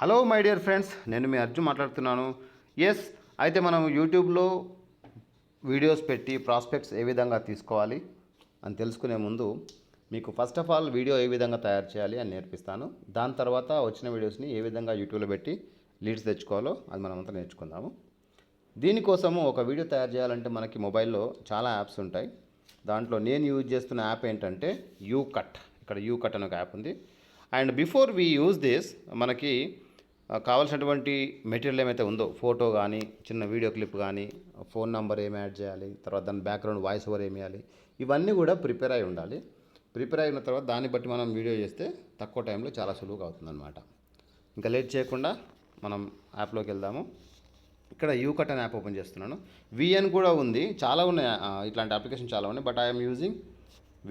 Hello my dear friends, నేను మీ అర్జున్ మాట్లాడుతున్నాను. Yes, అయితే మనం యూట్యూబ్లో వీడియోస్ పెట్టి ప్రాస్పెక్ట్స్ ఏ విధంగా తీసుకోవాలి అని తెలుసుకునే ముందు మీకు ఫస్ట్ ఆఫ్ ఆల్ వీడియో ఏ విధంగా తయారు చేయాలి అని నేర్పిస్తాను. దాని తర్వాత వచ్చిన వీడియోస్ని ఏ విధంగా యూట్యూబ్లో పెట్టి లీడ్స్ తెచ్చుకోవాలో అది మనమంతా నేర్చుకుందాము. దీనికోసము ఒక వీడియో తయారు చేయాలంటే మనకి మొబైల్లో చాలా యాప్స్ ఉంటాయి. దాంట్లో నేను యూజ్ చేస్తున్న యాప్ ఏంటంటే యూకట్. ఇక్కడ యూకట్ అనే ఒక యాప్ ఉంది. And before we use this, మనకి కావాల్సినటువంటి మెటీరియల్ ఏమైతే ఉందో, ఫోటో కానీ, చిన్న వీడియో క్లిప్ కానీ, ఫోన్ నెంబర్ ఏమి యాడ్ చేయాలి, తర్వాత దాని బ్యాక్గ్రౌండ్ వాయిస్ ఓవర్ ఏమి వేయాలి, ఇవన్నీ కూడా ప్రిపేర్ అయి ఉండాలి. ప్రిపేర్ అయిన తర్వాత దాన్ని బట్టి మనం వీడియో చేస్తే తక్కువ టైంలో చాలా సులువుగా అవుతుందన్నమాట. ఇంకా లేట్ చేయకుండా మనం యాప్లోకి వెళ్దాము. ఇక్కడ యూకట్ అనే యాప్ ఓపెన్ చేస్తున్నాను. విఎన్ కూడా ఉంది, చాలా ఉన్నాయి, ఇట్లాంటి అప్లికేషన్ చాలా ఉన్నాయి. But I'm using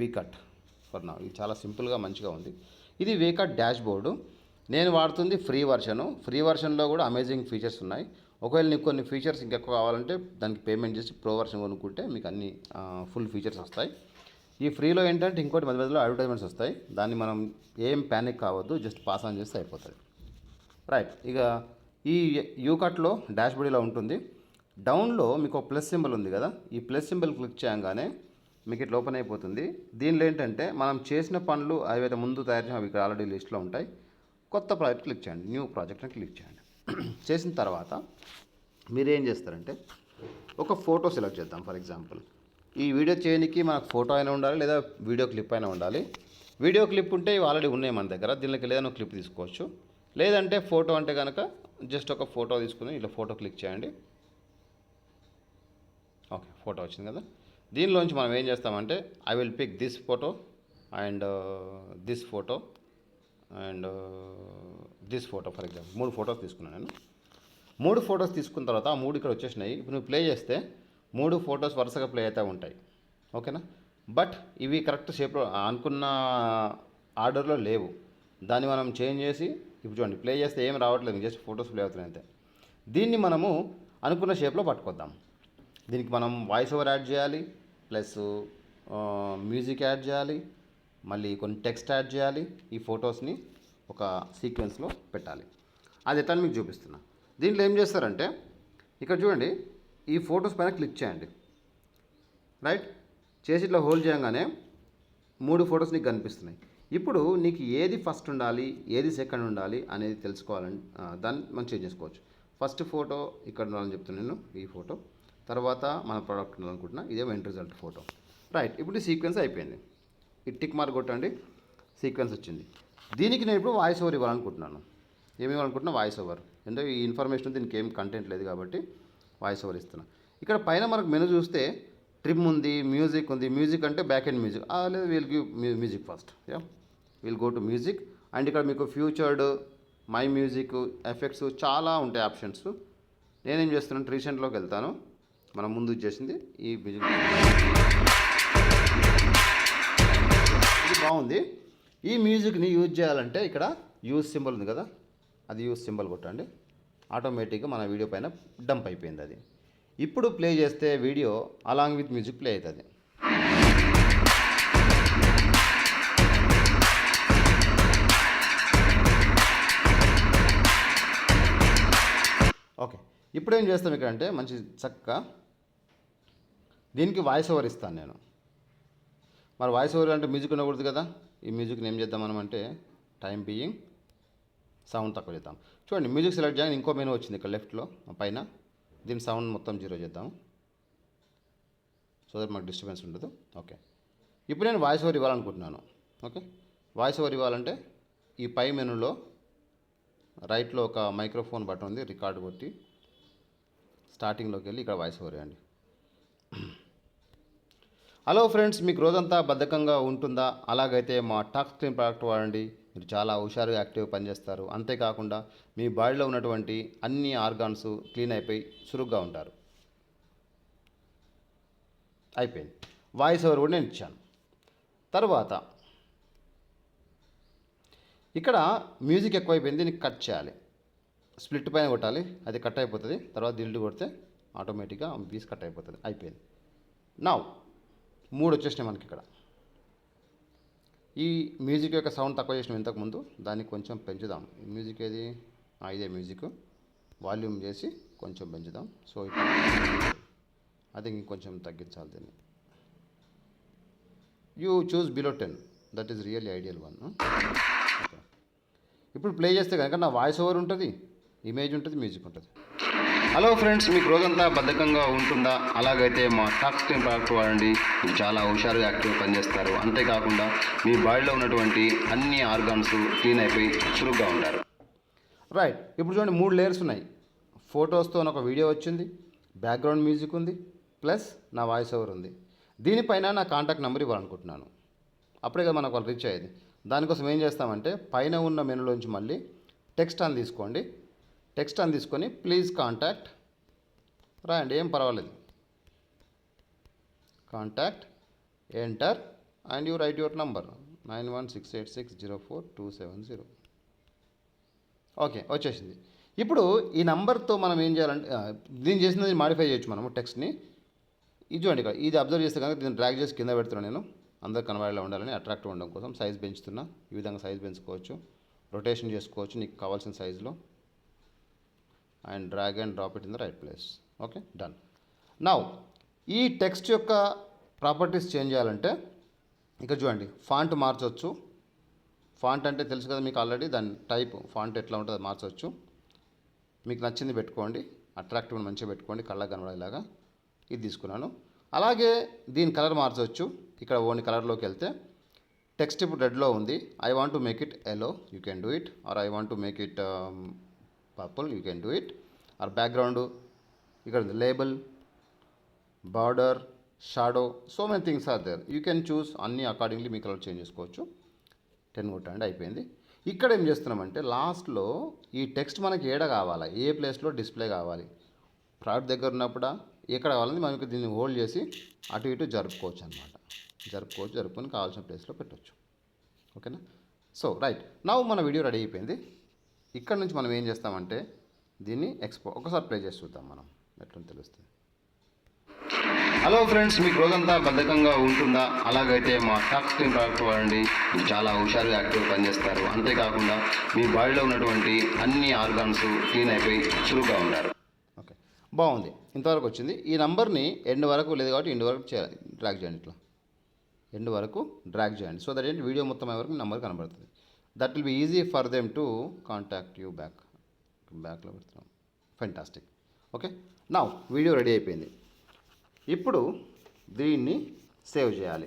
V-cut for now. ఇది చాలా సింపుల్గా మంచిగా ఉంది. ఇది వీకట్ డాష్ బోర్డు. నేను వాడుతుంది ఫ్రీ వర్షను. ఫ్రీ వర్షన్లో కూడా అమేజింగ్ ఫీచర్స్ ఉన్నాయి. ఒకవేళ నీకు కొన్ని ఫీచర్స్ ఇంకెక్కువ కావాలంటే దానికి పేమెంట్ చేసి ప్రో వర్షన్ కొనుక్కుంటే మీకు అన్ని ఫుల్ ఫీచర్స్ వస్తాయి. ఈ ఫ్రీలో ఏంటంటే ఇంకోటి మధ్య మధ్యలో అడ్వర్టైజ్మెంట్స్ వస్తాయి. దాన్ని మనం ఏం ప్యానిక్ కావద్దు, జస్ట్ పాస్ ఆన్ చేస్తే అయిపోతుంది. రైట్, ఇక ఈ యూకట్లో డాష్ బోర్డ్ ఇలా ఉంటుంది. డౌన్లో మీకు ఒక ప్లస్ సింబల్ ఉంది కదా, ఈ ప్లస్ సింబల్ క్లిక్ చేయగానే మీకు ఇట్లా ఓపెన్ అయిపోతుంది. దీనిలో ఏంటంటే మనం చేసిన పనులు ఏవైతే ముందు తయారు చేసిన అవి ఇక్కడ ఆల్రెడీ లిస్ట్లో ఉంటాయి. కొత్త ప్రాజెక్ట్ క్లిక్ చేయండి, న్యూ ప్రాజెక్ట్ అని క్లిక్ చేయండి. చేసిన తర్వాత మీరు ఏం చేస్తారంటే ఒక ఫోటో సెలెక్ట్ చేద్దాం. ఫర్ ఎగ్జాంపుల్, ఈ వీడియో చేయడానికి మనకు ఫోటో అయినా ఉండాలి, లేదా వీడియో క్లిప్ అయినా ఉండాలి. వీడియో క్లిప్ ఉంటే ఇవి ఆల్రెడీ ఉన్నాయి మన దగ్గర, దీనికి లేదా క్లిప్ తీసుకోవచ్చు. లేదంటే ఫోటో అంటే కనుక జస్ట్ ఒక ఫోటో తీసుకుని ఇలా ఫోటో క్లిక్ చేయండి. ఓకే, ఫోటో వచ్చింది కదా. దీనిలోంచి మనం ఏం చేస్తామంటే I will pick this photo and this photo and this photo. For example 3 photos తీసుకున్నాను నేను. 3 ఫొటోస్ తీసుకున్న తర్వాత ఆ 3 ఇక్కడ వచ్చేసినాయి. ఇప్పుడు నువ్వు ప్లే చేస్తే 3 ఫొటోస్ వరుసగా ప్లే అవుతూ ఉంటాయి. ఓకేనా? బట్ ఇవి కరెక్ట్ షేప్లో అనుకున్న ఆర్డర్లో లేవు. దాన్ని మనం చేంజ్ చేసి ఇప్పుడు చూడండి, ప్లే చేస్తే ఏం రావట్లేదు, జస్ట్ ఫొటోస్ ప్లే అవుతున్నాయి అంతే. దీన్ని మనము అనుకున్న షేప్లో పట్టుకొద్దాం. దీనికి మనం వాయిస్ ఓవర్ యాడ్ చేయాలి, ప్లస్ మ్యూజిక్ యాడ్ చేయాలి, మళ్ళీ కొన్ని టెక్స్ట్ యాడ్ చేయాలి. ఈ ఫొటోస్ని ఒక సీక్వెన్స్లో పెట్టాలి. అది ఎట్లా మీకు చూపిస్తున్నా. దీంట్లో ఏం చేస్తారంటే ఇక్కడ చూడండి, ఈ ఫొటోస్ పైన క్లిక్ చేయండి. రైట్, చేసి ఇట్లా హోల్డ్ చేయగానే 3 ఫొటోస్ నీకు కనిపిస్తున్నాయి. ఇప్పుడు నీకు ఏది ఫస్ట్ ఉండాలి, ఏది సెకండ్ ఉండాలి అనేది తెలుసుకోవాలని దాన్ని మనం చేంజ్ చేసుకోవచ్చు. ఫస్ట్ ఫోటో ఇక్కడ ఉండాలని చెప్తున్నాను నేను, ఈ ఫోటో. తర్వాత మన ప్రోడక్ట్ ఉండాలనుకుంటున్నా, ఇదేమో ఎండ్ రిజల్ట్ ఫోటో. రైట్, ఇప్పుడు ఈ సీక్వెన్స్ అయిపోయింది. ఈ టిక్ మార్క్ కొట్టండి, సీక్వెన్స్ వచ్చింది. దీనికి నేను ఇప్పుడు వాయిస్ ఓవర్ ఇవ్వాలనుకుంటున్నాను. ఏమి ఇవ్వాలనుకుంటున్నా? Voice over. ఎందుకంటే ఈ ఇన్ఫర్మేషన్ దీనికి ఏం కంటెంట్ లేదు కాబట్టి వాయిస్ ఓవర్ ఇస్తున్నా. ఇక్కడ పైన మనకు మెనూ చూస్తే ట్రిమ్ ఉంది, మ్యూజిక్ ఉంది. మ్యూజిక్ అంటే బ్యాక్ ఎండ్ మ్యూజిక్, లేదు we'll give music first. Yeah, will go to music. And ఇక్కడ మీకు ఫ్యూచర్డ్, మై మ్యూజిక్, ఎఫెక్ట్స్ చాలా ఉంటాయి ఆప్షన్స్. నేనేం చేస్తున్నాను, రీసెంట్లోకి వెళ్తాను. మనం ముందు చేసింది ఈ మ్యూజిక్. ఇది బాగుంది. ఈ మ్యూజిక్ని యూజ్ చేయాలంటే ఇక్కడ యూజ్ సింబల్ ఉంది కదా, అది యూజ్ సింబల్ కొట్టండి. ఆటోమేటిక్గా మన వీడియో పైన డంప్ అయిపోయింది అది. ఇప్పుడు ప్లే చేస్తే video along with music play అవుతుంది. ఓకే, ఇప్పుడు ఏం చేస్తాం ఇక్కడ అంటే మంచి చక్కగా దీనికి వాయిస్ ఓవర్ ఇస్తాను నేను. మరి వాయిస్ ఓవర్ అంటే మ్యూజిక్ ఉండకూడదు కదా. ఈ మ్యూజిక్ని ఏం చేద్దాం మనం అంటే టైం బీయింగ్ సౌండ్ తక్కువ చేద్దాం. చూడండి, మ్యూజిక్ సెలెక్ట్ చేయగానే ఇంకో మెనూ వచ్చింది ఇక్కడ లెఫ్ట్లో పైన. దీని సౌండ్ మొత్తం 0 చేద్దాం, సో దట్ మాకు డిస్టర్బెన్స్ ఉండదు. ఓకే, ఇప్పుడు నేను వాయిస్ ఓవర్ ఇవ్వాలనుకుంటున్నాను. ఓకే, వాయిస్ ఓవర్ ఇవ్వాలంటే ఈ పై మెనూలో రైట్లో ఒక మైక్రోఫోన్ బటన్ ఉంది, రికార్డ్ కొట్టి స్టార్టింగ్లోకి వెళ్ళి ఇక్కడ వాయిస్ ఓవర్ ఇవ్వండి. హలో ఫ్రెండ్స్, మీకు రోజంతా బద్ధకంగా ఉంటుందా? అలాగైతే మా టాక్ స్క్రీన్ ప్రోడక్ట్ వాడండి. మీరు చాలా హుషారుగా యాక్టివ్గా పనిచేస్తారు. అంతేకాకుండా మీ బాడీలో ఉన్నటువంటి అన్ని ఆర్గాన్స్ క్లీన్ అయిపోయి చురుగ్గా ఉంటారు. అయిపోయింది. వాయిస్ ఓవర్ కూడా నేను ఇచ్చాను. తర్వాత ఇక్కడ మ్యూజిక్ ఎక్కువైపోయింది, దీన్ని కట్ చేయాలి. స్ప్లిట్ పైన కొట్టాలి, అది కట్ అయిపోతుంది. తర్వాత దిల్లు కొడితే ఆటోమేటిక్గా పీస్ కట్ అయిపోతుంది. అయిపోయింది. నౌ 3 వచ్చేసినాయి మనకి ఇక్కడ. ఈ మ్యూజిక్ యొక్క సౌండ్ తక్కువ చేసినాం ఇంతకుముందు, దాన్ని కొంచెం పెంచుదాం. మ్యూజిక్ ఏది? ఇదే మ్యూజిక్. వాల్యూమ్ చేసి కొంచెం పెంచుదాం. సో అది ఇంకొంచెం తగ్గించాలి దీన్ని. You choose below 10, that is really ideal one. ఇప్పుడు ప్లే చేస్తే కనుక నా వాయిస్ ఓవర్ ఉంటుంది, ఇమేజ్ ఉంటుంది, మ్యూజిక్ ఉంటుంది. హలో ఫ్రెండ్స్, మీకు రోజంతా బద్ధకంగా ఉంటుందా? అలాగైతే మా టాక్ స్క్రీన్ ప్రోడక్ట్ వాడండి. మీరు చాలా హుషారుగా యాక్టివ్గా పనిచేస్తారు. అంతేకాకుండా మీ బాడీలో ఉన్నటువంటి అన్ని ఆర్గాన్స్ క్లీన్ అయిపోయి చురుగ్గా ఉంటారు. రైట్, ఇప్పుడు చూడండి 3 లేయర్స్ ఉన్నాయి. ఫొటోస్తో ఒక వీడియో వచ్చింది, బ్యాక్గ్రౌండ్ మ్యూజిక్ ఉంది, ప్లస్ నా వాయిస్ ఓవర్ ఉంది. దీనిపైన నా కాంటాక్ట్ నెంబర్ ఇవ్వాలనుకుంటున్నాను. అప్పుడే కదా మనకు వాళ్ళు రీచ్ అయ్యేది. దానికోసం ఏం చేస్తామంటే పైన ఉన్న మెనూలోంచి మళ్ళీ టెక్స్ట్ అని తీసుకోండి. టెక్స్ట్ అని తీసుకొని ప్లీజ్ కాంటాక్ట్ రాయండి, ఏం పర్వాలేదు. Contact, enter and you right your number 9168604270. Okay, వచ్చేసింది. ఇప్పుడు ఈ నంబర్తో మనం ఏం చేయాలంటే దీన్ని చేసినది మాడిఫై చేయొచ్చు మనము టెక్స్ట్ని. ఇది చూడండి, ఇక్కడ ఇది అబ్జర్వ్ చేస్తే కనుక దీన్ని డ్రాగ్ చేసి కింద పెడుతున్నాను నేను. అందరు కనబడేలా ఉండాలని, అట్రాక్టివ్ ఉండడం కోసం సైజ్ పెంచుతున్నా. ఈ విధంగా సైజ్ పెంచుకోవచ్చు, రొటేషన్ చేసుకోవచ్చు నీకు కావాల్సిన సైజులో. And drag and drop it in the right place. Okay, done. Now ఈ టెక్స్ట్ యొక్క ప్రాపర్టీస్ చేంజ్ చేయాలంటే ఇక్కడ చూడండి, ఫాంట్ మార్చవచ్చు. ఫాంట్ అంటే తెలుసు కదా మీకు ఆల్రెడీ, దాని టైప్ ఫాంట్ ఎట్లా ఉంటుందో మార్చవచ్చు. మీకు నచ్చింది పెట్టుకోండి, అట్రాక్టివ్ మంచిగా పెట్టుకోండి, కళ్ళకు కనబడేలాగా. ఇది తీసుకున్నాను. అలాగే దీని కలర్ మార్చవచ్చు. ఇక్కడ ఓన్లీ కలర్లోకి వెళ్తే టెక్స్ట్ ఇప్పుడు రెడ్లో ఉంది. I want to make it yellow, you can do it. Or I want to make it purple, you can do it. Or background ఇక్కడ ఉంది, label, border, shadow, so many things are there. You can choose అన్నీ accordingly మీ colour change చేసుకోవచ్చు. 10 కొట్టండి, అయిపోయింది. ఇక్కడ ఏం చేస్తున్నామంటే లాస్ట్లో ఈ టెక్స్ట్ మనకి ఏడ కావాలా, ఏ ప్లేస్లో డిస్ప్లే కావాలి, ప్రాడక్ట్ దగ్గర ఉన్నప్పుడా ఎక్కడ కావాలని మనకి దీన్ని హోల్డ్ చేసి అటు ఇటు జరుపుకోవచ్చు అనమాట. జరుపుకొని కావాల్సిన ప్లేస్లో పెట్టవచ్చు. ఓకేనా? సో రైట్, నౌ మన వీడియో రెడీ అయిపోయింది. ఇక్కడ నుంచి మనం ఏం చేస్తామంటే దీన్ని ఒకసారి ప్లే చేసి చూద్దాం మనం, ఎట్లని తెలుస్తుంది. హలో ఫ్రెండ్స్, మీకు రోజంతా బద్ధకంగా ఉంటుందా? అలాగైతే మా టాక్ స్క్రీన్ ప్రోడక్ట్ వాడండి. మీరు చాలా హుషారుగా యాక్టివ్గా పనిచేస్తారు. అంతేకాకుండా మీ బాడీలో ఉన్నటువంటి అన్ని ఆర్గాన్స్ క్లీన్ అయిపోయి చురుగ్గా ఉంటారు. ఓకే, బాగుంది, ఇంతవరకు వచ్చింది. ఈ నంబర్ని ఎండ్ వరకు లేదు కాబట్టి ఎండ్ వరకు డ్రాగ్ చేయండి. ఇట్లా ఎండ్ వరకు డ్రాగ్ చేయండి. సో దట్ ఏంటి వీడియో మొత్తం అయ్యే వరకు నెంబర్ కనబడుతుంది. That will be easy for them to contact you బ్యాక్లో పెడుతున్నాం. ఫెంటాస్టిక్. ఓకే, నా వీడియో రెడీ అయిపోయింది. ఇప్పుడు దీన్ని సేవ్ చేయాలి.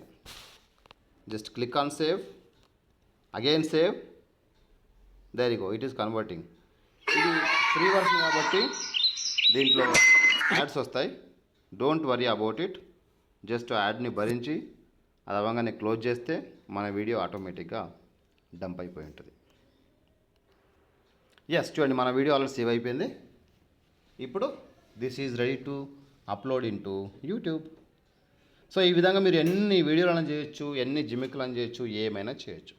Just click on save, again save. There you go, it is converting. ఇది ఫ్రీ వర్షన్ కాబట్టి దీంట్లో యాడ్స్ వస్తాయి. Don't worry about it. Just యాడ్ని భరించి అది అవ్వగానే క్లోజ్ చేస్తే మన వీడియో ఆటోమేటిక్గా డంప్ అయిపోయి ఉంటుంది. ఎస్, చూడండి మన వీడియో ఆల్రెడీ సేవ్ అయిపోయింది. ఇప్పుడు this is ready to upload in to YouTube. So ఈ విధంగా మీరు ఎన్ని వీడియోలను చేయొచ్చు, ఎన్ని జిమిక్లను చేయొచ్చు, ఏమైనా చేయొచ్చు.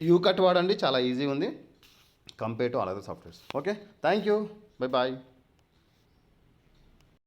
యూకట్ వాడండి, చాలా ఈజీ ఉంది compare to other softwares. Okay, thank you, bye bye.